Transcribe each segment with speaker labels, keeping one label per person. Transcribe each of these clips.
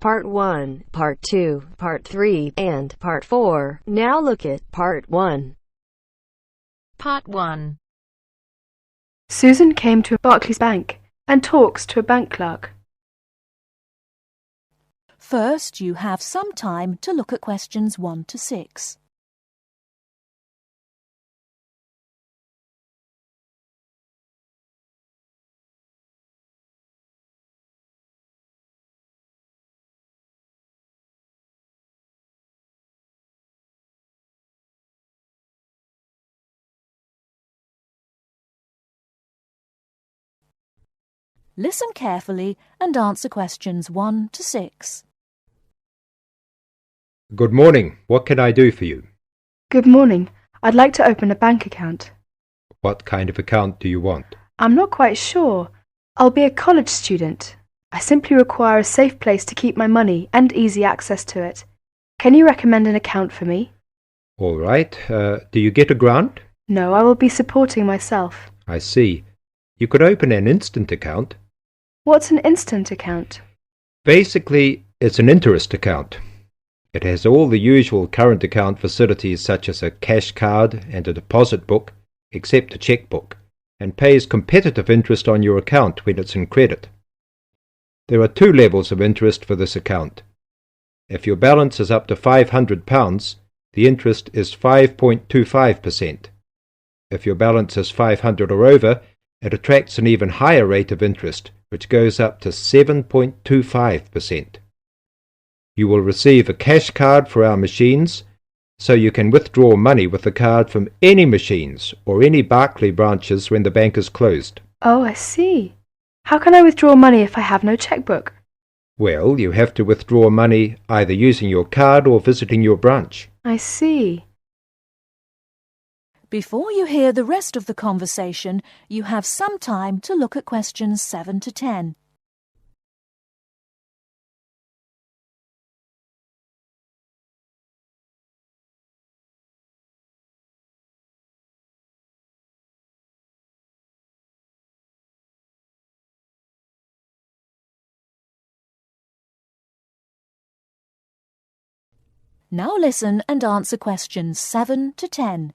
Speaker 1: Part 1, Part 2, Part 3, and Part 4. Now look at Part 1. Part 1.
Speaker 2: Susan came to Barclays Bank and talks to a bank clerk.
Speaker 3: First, you have some time to look at questions 1 to 6. Listen carefully and answer questions 1 to 6.
Speaker 4: Good morning. What can I do for you?
Speaker 2: Good morning. I'd like to open a bank account.
Speaker 4: What kind of account do you want?
Speaker 2: I'm not quite sure. I'll be a college student. I simply require a safe place to keep my money and easy access to it. Can you recommend an account for me?
Speaker 4: All right. Do you get a grant?
Speaker 2: No, I will be supporting myself.
Speaker 4: I see. You could open an instant account.
Speaker 2: What's an instant account?
Speaker 4: Basically, it's an interest account. It has all the usual current account facilities such as a cash card and a deposit book, except a checkbook, and pays competitive interest on your account when it's in credit. There are 2 levels of interest for this account. If your balance is up to £500, the interest is 5.25%. If your balance is 500 or over, it attracts an even higher rate of interest, which goes up to 7.25%. You will receive a cash card for our machines, so you can withdraw money with the card from any machines or any Barclays branches when the bank is closed.
Speaker 2: Oh, I see. How can I withdraw money if I have no checkbook?
Speaker 4: Well, you have to withdraw money either using your card or visiting your branch.
Speaker 2: I see.
Speaker 3: Before you hear the rest of the conversation, you have some time to look at questions 7 to 10. Now listen and answer questions 7 to 10.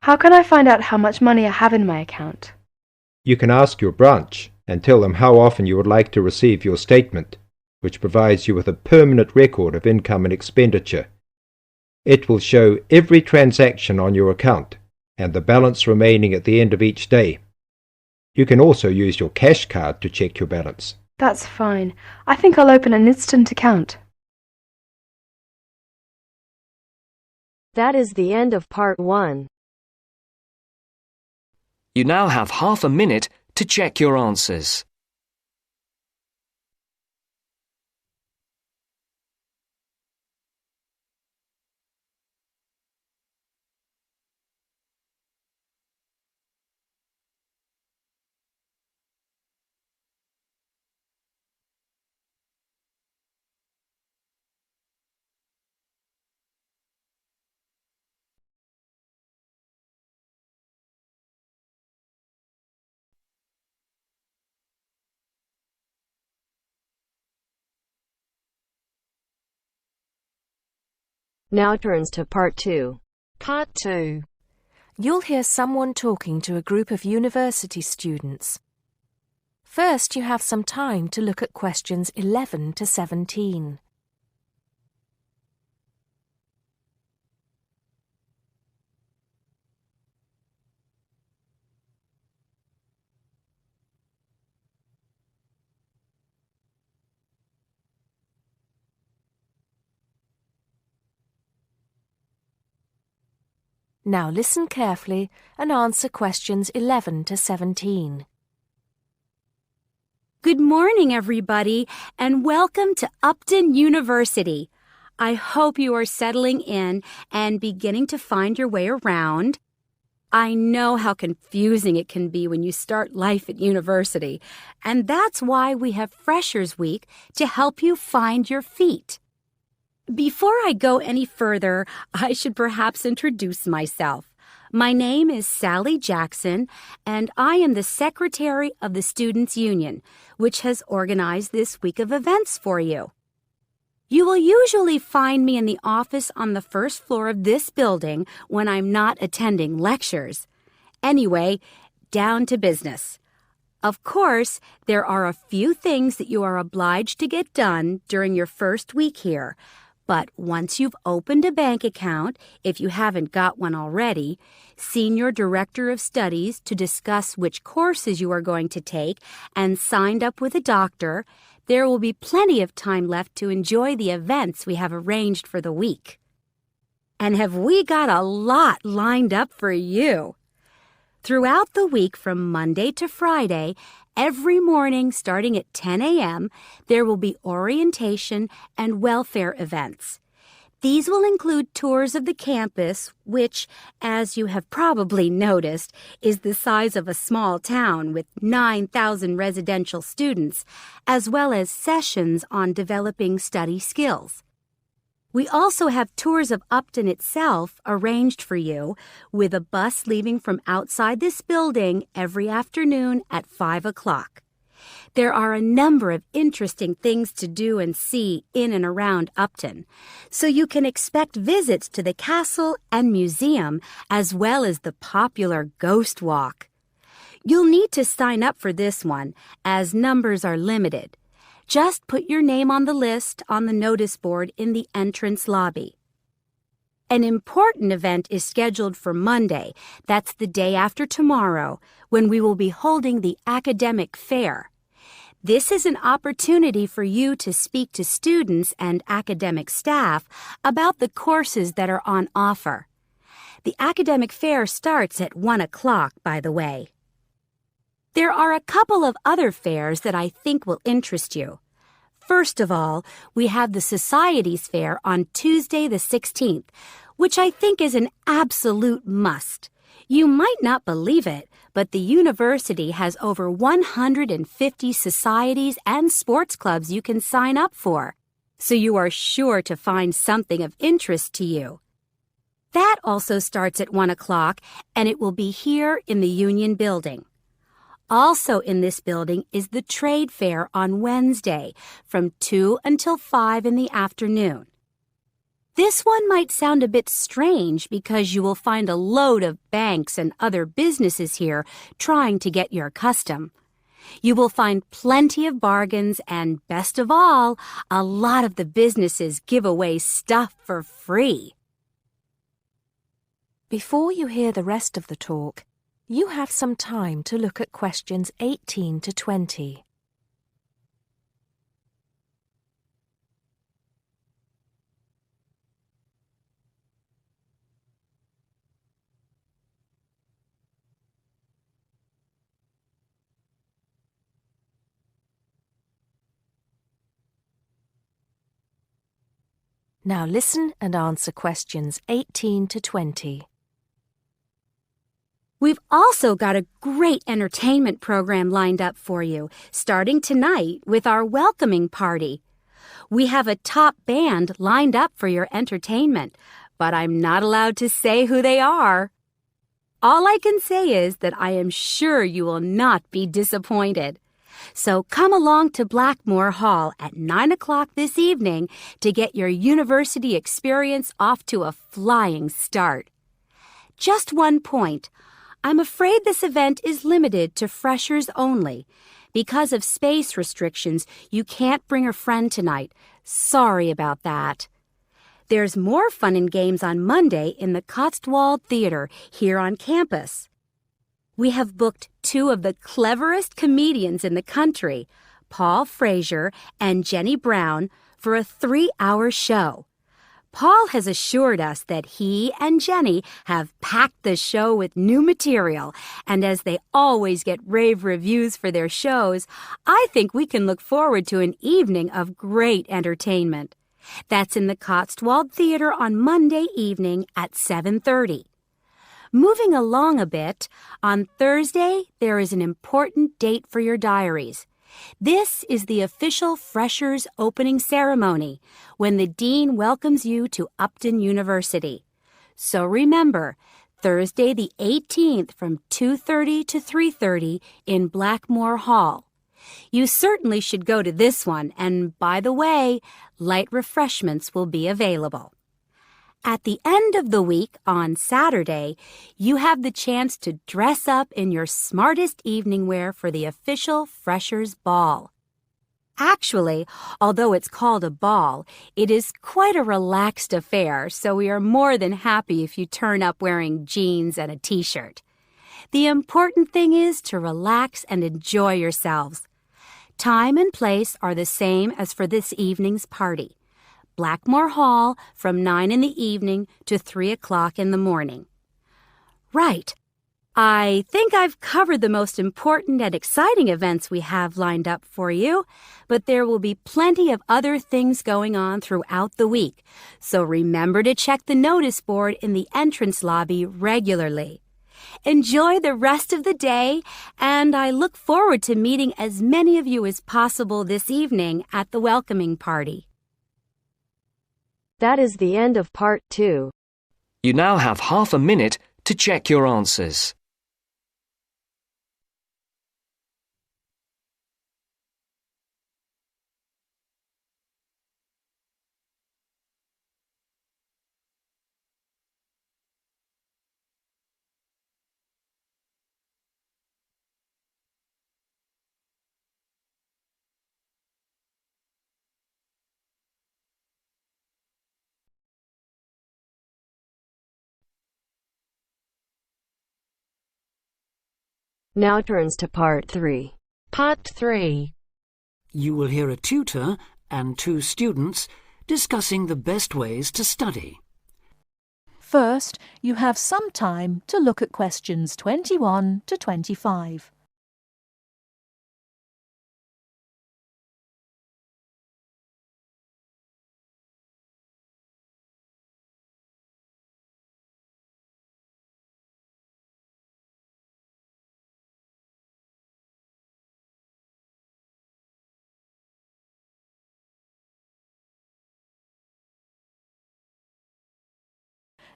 Speaker 2: How can I find out how much money I have in my account?
Speaker 4: You can ask your branch and tell them how often you would like to receive your statement, which provides you with a permanent record of income and expenditure. It will show every transaction on your account and the balance remaining at the end of each day. You can also use your cash card to check your balance.
Speaker 2: That's fine. I think I'll open an instant account.
Speaker 1: That is the end of Part 1.
Speaker 5: You now have half a minute to check your answers.
Speaker 1: Now turns to Part 2. Part 2.
Speaker 6: You'll hear someone talking to a group of university students. First, you have some time to look at questions 11 to 17. Now listen carefully and answer questions 11 to 17.
Speaker 7: Good morning, everybody, and welcome to Upton University. I hope you are settling in and beginning to find your way around. I know how confusing it can be when you start life at university, and that's why we have Freshers Week to help you find your feet. Before I go any further, I should perhaps introduce myself. My name is Sally Jackson, and I am the Secretary of the Students' Union, which has organized this week of events for you. You will usually find me in the office on the first floor of this building when I'm not attending lectures. Anyway, down to business. Of course, there are a few things that you are obliged to get done during your first week here. But once you've opened a bank account, if you haven't got one already, seen your director of studies to discuss which courses you are going to take, and signed up with a doctor, there will be plenty of time left to enjoy the events we have arranged for the week. And have we got a lot lined up for you? Throughout the week from Monday to Friday, every morning starting at 10 a.m., there will be orientation and welfare events. These will include tours of the campus, which, as you have probably noticed, is the size of a small town with 9,000 residential students, as well as sessions on developing study skills. We also have tours of Upton itself arranged for you, with a bus leaving from outside this building every afternoon at 5 o'clock. There are a number of interesting things to do and see in and around Upton, so you can expect visits to the castle and museum as well as the popular Ghost Walk. You'll need to sign up for this one, as numbers are limited. Just put your name on the list on the notice board in the entrance lobby. An important event is scheduled for Monday, that's the day after tomorrow, when we will be holding the academic fair. This is an opportunity for you to speak to students and academic staff about the courses that are on offer. The academic fair starts at 1 o'clock, by the way. There are a couple of other fairs that I think will interest you. First of all, we have the Societies Fair on Tuesday the 16th, which I think is an absolute must. You might not believe it, but the university has over 150 societies and sports clubs you can sign up for, so you are sure to find something of interest to you. That also starts at 1 o'clock, and it will be here in the Union Building. Also in this building is the Trade Fair on Wednesday from 2 until 5 in the afternoon. This one might sound a bit strange because you will find a load of banks and other businesses here trying to get your custom. You will find plenty of bargains and, best of all, a lot of the businesses give away stuff for free.
Speaker 6: Before you hear the rest of the talk, you have some time to look at questions 18 to 20. Now listen and answer questions 18 to 20.
Speaker 7: We've also got a great entertainment program lined up for you, starting tonight with our welcoming party. We have a top band lined up for your entertainment, but I'm not allowed to say who they are. All I can say is that I am sure you will not be disappointed. So come along to Blackmore Hall at 9 o'clock this evening to get your university experience off to a flying start. Just one point. I'm afraid this event is limited to freshers only. Because of space restrictions, you can't bring a friend tonight. Sorry about that. There's more fun and games on Monday in the Cotswold Theater here on campus. We have booked two of the cleverest comedians in the country, Paul Frazier and Jenny Brown, for a 3-hour show. Paul has assured us that he and Jenny have packed the show with new material, and as they always get rave reviews for their shows, I think we can look forward to an evening of great entertainment. That's in the Cotswold Theater on Monday evening at 7:30. Moving along a bit, on Thursday there is an important date for your diaries. This is the official Freshers opening ceremony, when the Dean welcomes you to Upton University. So remember, Thursday the 18th from 2:30 to 3:30 in Blackmore Hall. You certainly should go to this one, and by the way, light refreshments will be available. At the end of the week, on Saturday, you have the chance to dress up in your smartest evening wear for the official Freshers' Ball. Actually, although it's called a ball, it is quite a relaxed affair, so we are more than happy if you turn up wearing jeans and a t-shirt. The important thing is to relax and enjoy yourselves. Time and place are the same as for this evening's party. Blackmore Hall from 9 in the evening to 3 o'clock in the morning. Right. I think I've covered the most important and exciting events we have lined up for you, but there will be plenty of other things going on throughout the week, so remember to check the notice board in the entrance lobby regularly. Enjoy the rest of the day, and I look forward to meeting as many of you as possible this evening at the welcoming party.
Speaker 1: That is the end of part 2.
Speaker 5: You now have half a minute to check your answers.
Speaker 1: Now turns to part 3.
Speaker 8: Part 3.
Speaker 9: You will hear a tutor and 2 students discussing the best ways to study.
Speaker 3: First, you have some time to look at questions 21 to 25.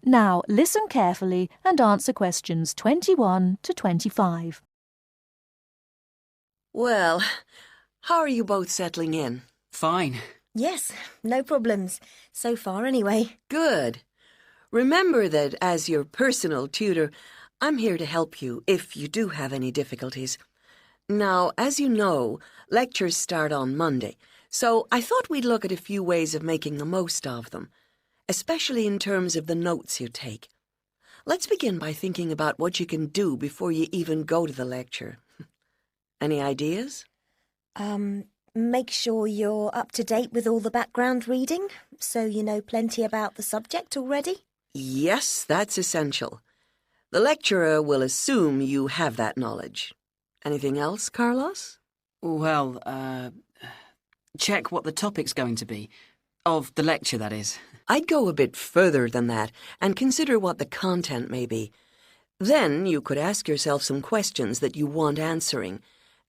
Speaker 3: Now listen carefully and answer questions 21 to 25.
Speaker 10: Well, how are you both settling in?
Speaker 9: Fine.
Speaker 11: Yes, no problems. So far, anyway.
Speaker 10: Good. Remember that as your personal tutor, I'm here to help you if you do have any difficulties. Now, as you know, lectures start on Monday, so I thought we'd look at a few ways of making the most of them, especially in terms of the notes you take. Let's begin by thinking about what you can do before you even go to the lecture. Any ideas?
Speaker 11: Make sure you're up to date with all the background reading, so you know plenty about the subject already.
Speaker 10: Yes, that's essential. The lecturer will assume you have that knowledge. Anything else, Carlos?
Speaker 9: Well, check what the topic's going to be. Of the lecture, that is.
Speaker 10: I'd go a bit further than that and consider what the content may be. Then you could ask yourself some questions that you want answering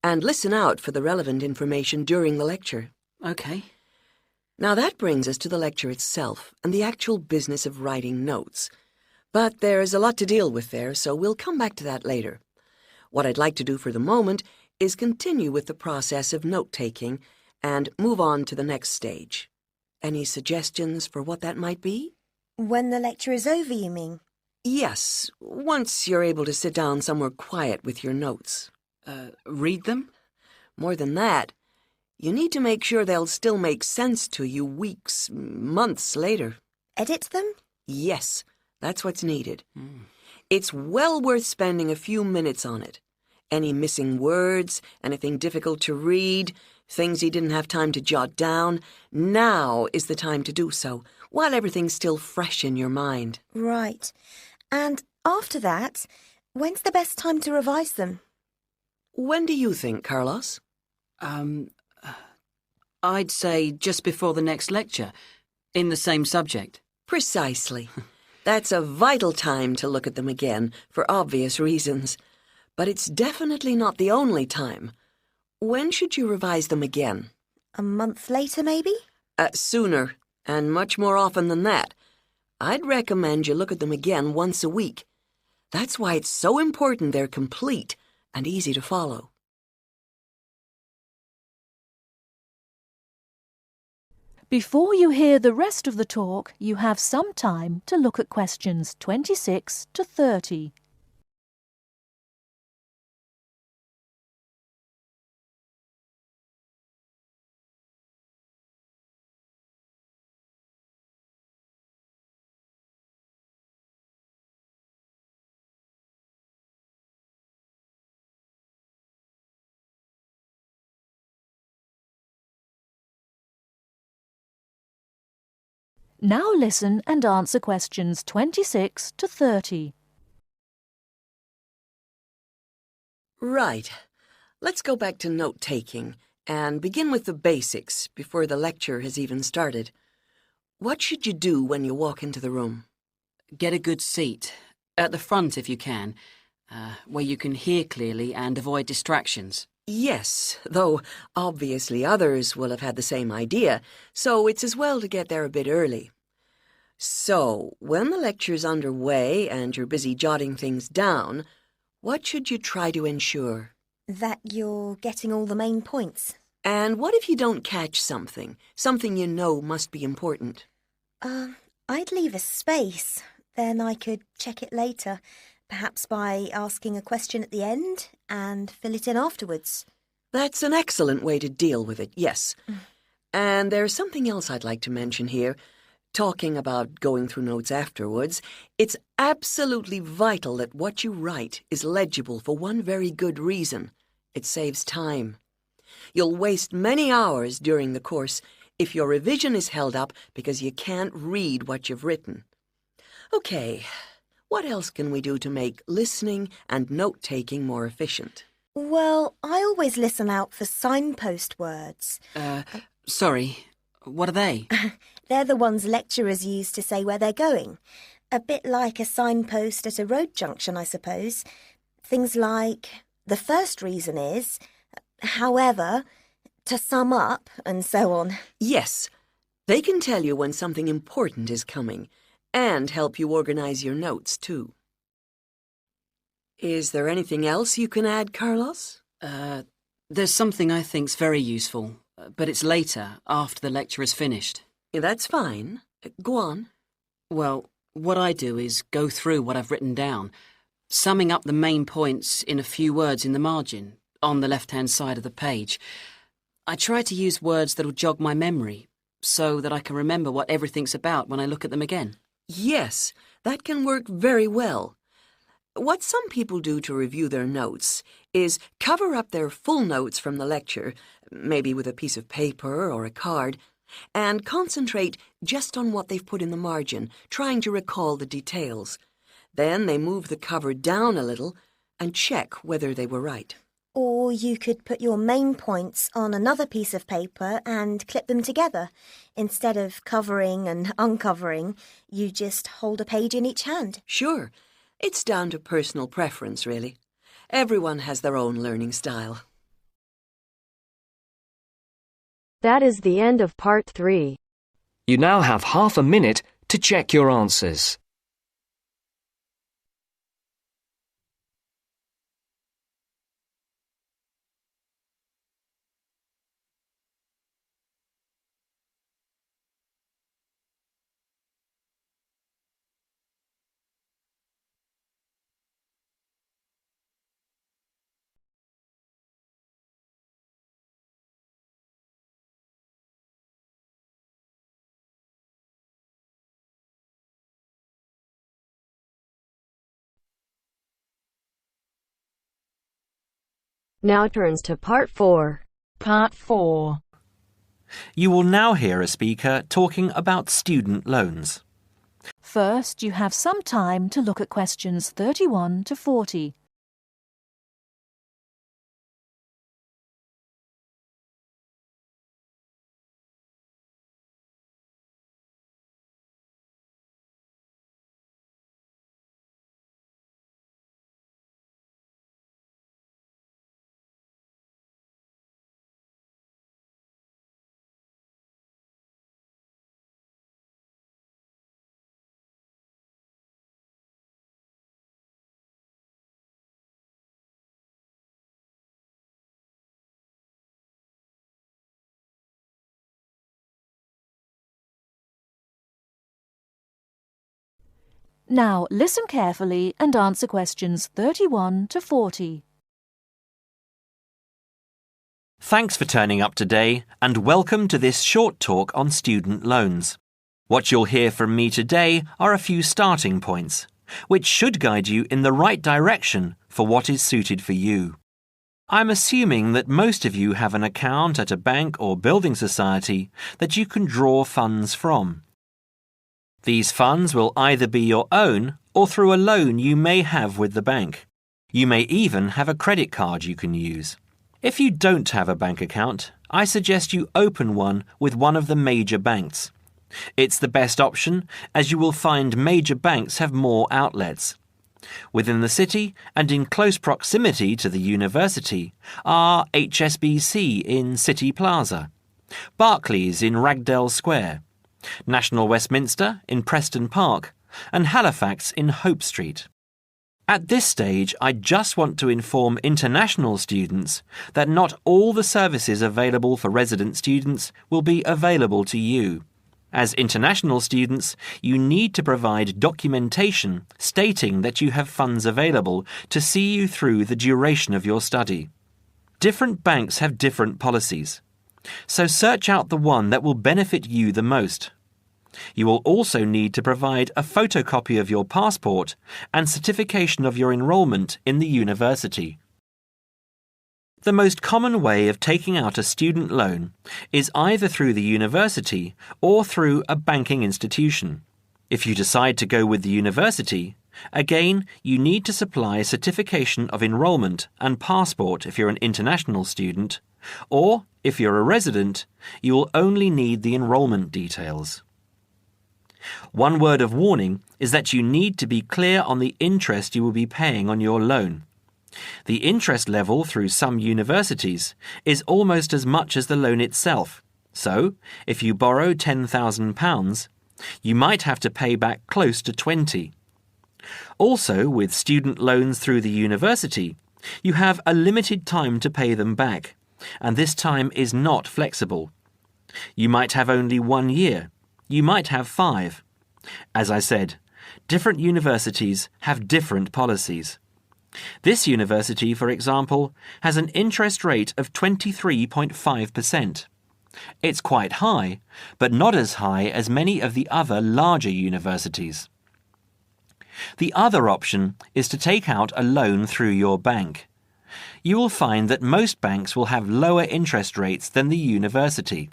Speaker 10: and listen out for the relevant information during the lecture.
Speaker 9: Okay.
Speaker 10: Now that brings us to the lecture itself and the actual business of writing notes. But there's a lot to deal with there, so we'll come back to that later. What I'd like to do for the moment is continue with the process of note-taking and move on to the next stage. Any suggestions for what that might be?
Speaker 11: When the lecture is over, you mean?
Speaker 10: Yes, once you're able to sit down somewhere quiet with your notes.
Speaker 9: Read them?
Speaker 10: More than that, you need to make sure they'll still make sense to you weeks, months later.
Speaker 11: Edit them?
Speaker 10: Yes, that's what's needed. It's well worth spending a few minutes on it. Any missing words, anything difficult to read, things you didn't have time to jot down, now is the time to do so, while everything's still fresh in your mind.
Speaker 11: Right. And after that, when's the best time to revise them?
Speaker 10: When do you think, Carlos?
Speaker 9: I'd say just before the next lecture, in the same subject.
Speaker 10: Precisely. That's a vital time to look at them again, for obvious reasons. But it's definitely not the only time. When should you revise them again?
Speaker 11: A month later, maybe?
Speaker 10: Sooner, and much more often than that. I'd recommend you look at them again once a week. That's why it's so important they're complete and easy to follow.
Speaker 3: Before you hear the rest of the talk, you have some time to look at questions 26 to 30. Now listen and answer questions 26 to 30.
Speaker 10: Right. Let's go back to note-taking and begin with the basics before the lecture has even started. What should you do when you walk into the room?
Speaker 8: Get a good seat, at the front if you can, where you can hear clearly and avoid distractions.
Speaker 10: Yes, though obviously others will have had the same idea, so it's as well to get there a bit early. So, when the lecture's underway and you're busy jotting things down, what should you try to ensure?
Speaker 11: That you're getting all the main points.
Speaker 10: And what if you don't catch something you know must be important?
Speaker 11: I'd leave a space. Then I could check it later, perhaps by asking a question at the end and fill it in afterwards.
Speaker 10: That's an excellent way to deal with it, yes. And there's something else I'd like to mention here. Talking about going through notes afterwards, it's absolutely vital that what you write is legible for one very good reason. It saves time. You'll waste many hours during the course if your revision is held up because you can't read what you've written. Okay, what else can we do to make listening and note-taking more efficient?
Speaker 11: Well, I always listen out for signpost words.
Speaker 8: Sorry, what are they?
Speaker 11: They're the ones lecturers use to say where they're going. A bit like a signpost at a road junction, I suppose. Things like, the first reason is, however, to sum up, and so on.
Speaker 10: Yes, they can tell you when something important is coming, and help you organize your notes, too. Is there anything else you can add, Carlos?
Speaker 8: There's something I think's very useful, but it's later, after the lecture is finished.
Speaker 10: Yeah, that's fine. Go on.
Speaker 8: Well, what I do is go through what I've written down, summing up the main points in a few words in the margin, on the left-hand side of the page. I try to use words that'll jog my memory, so that I can remember what everything's about when I look at them again.
Speaker 10: Yes, that can work very well. What some people do to review their notes is cover up their full notes from the lecture, maybe with a piece of paper or a card, and concentrate just on what they've put in the margin, trying to recall the details. Then they move the cover down a little and check whether they were right.
Speaker 11: Or you could put your main points on another piece of paper and clip them together. Instead of covering and uncovering, you just hold a page in each hand.
Speaker 10: Sure. It's down to personal preference, really. Everyone has their own learning style.
Speaker 1: That is the end of part 3.
Speaker 5: You now have half a minute to check your answers.
Speaker 1: Now turns to part 4.
Speaker 12: Part 4. You will now hear a speaker talking about student loans.
Speaker 3: First, you have some time to look at questions 31 to 40. Now listen carefully and answer questions 31 to 40.
Speaker 12: Thanks for turning up today and welcome to this short talk on student loans. What you'll hear from me today are a few starting points, which should guide you in the right direction for what is suited for you. I'm assuming that most of you have an account at a bank or building society that you can draw funds from. These funds will either be your own or through a loan you may have with the bank. You may even have a credit card you can use. If you don't have a bank account, I suggest you open one with one of the major banks. It's the best option as you will find major banks have more outlets. Within the city and in close proximity to the university are HSBC in City Plaza, Barclays in Ragdale Square, National Westminster in Preston Park, and Halifax in Hope Street. At this stage, I just want to inform international students that not all the services available for resident students will be available to you. As international students, you need to provide documentation stating that you have funds available to see you through the duration of your study. Different banks have different policies, so search out the one that will benefit you the most. You will also need to provide a photocopy of your passport and certification of your enrolment in the university. The most common way of taking out a student loan is either through the university or through a banking institution. If you decide to go with the university, again, you need to supply a certification of enrolment and passport if you're an international student, or if you're a resident, you will only need the enrolment details. One word of warning is that you need to be clear on the interest you will be paying on your loan. The interest level through some universities is almost as much as the loan itself, so if you borrow £10,000, you might have to pay back close to 20. Also, with student loans through the university, you have a limited time to pay them back, and this time is not flexible. You might have only 1 year. You might have 5. As I said, different universities have different policies. This university, for example, has an interest rate of 23.5%. It's quite high, but not as high as many of the other larger universities. The other option is to take out a loan through your bank. You will find that most banks will have lower interest rates than the university.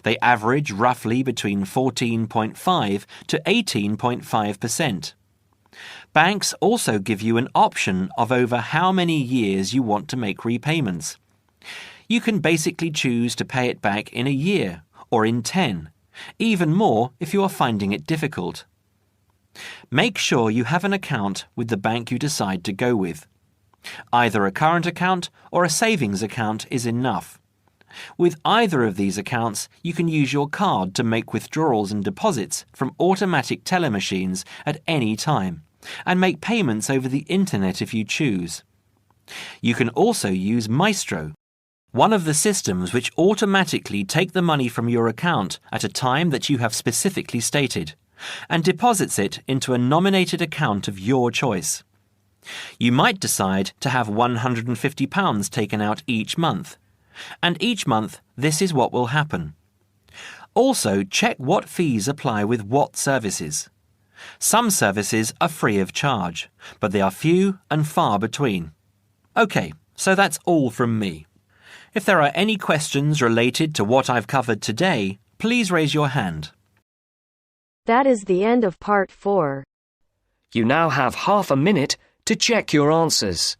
Speaker 12: They average roughly between 14.5 to 18.5%. Banks also give you an option of over how many years you want to make repayments. You can basically choose to pay it back in a year or in 10, even more if you are finding it difficult. Make sure you have an account with the bank you decide to go with. Either a current account or a savings account is enough. With either of these accounts, you can use your card to make withdrawals and deposits from automatic teller machines at any time, and make payments over the internet if you choose. You can also use Maestro, one of the systems which automatically take the money from your account at a time that you have specifically stated, and deposits it into a nominated account of your choice. You might decide to have £150 taken out each month, and each month this is what will happen. Also, check what fees apply with what services. Some services are free of charge, but they are few and far between. OK, so that's all from me. If there are any questions related to what I've covered today, please raise your hand.
Speaker 1: That is the end of part 4.
Speaker 5: You now have half a minute to check your answers.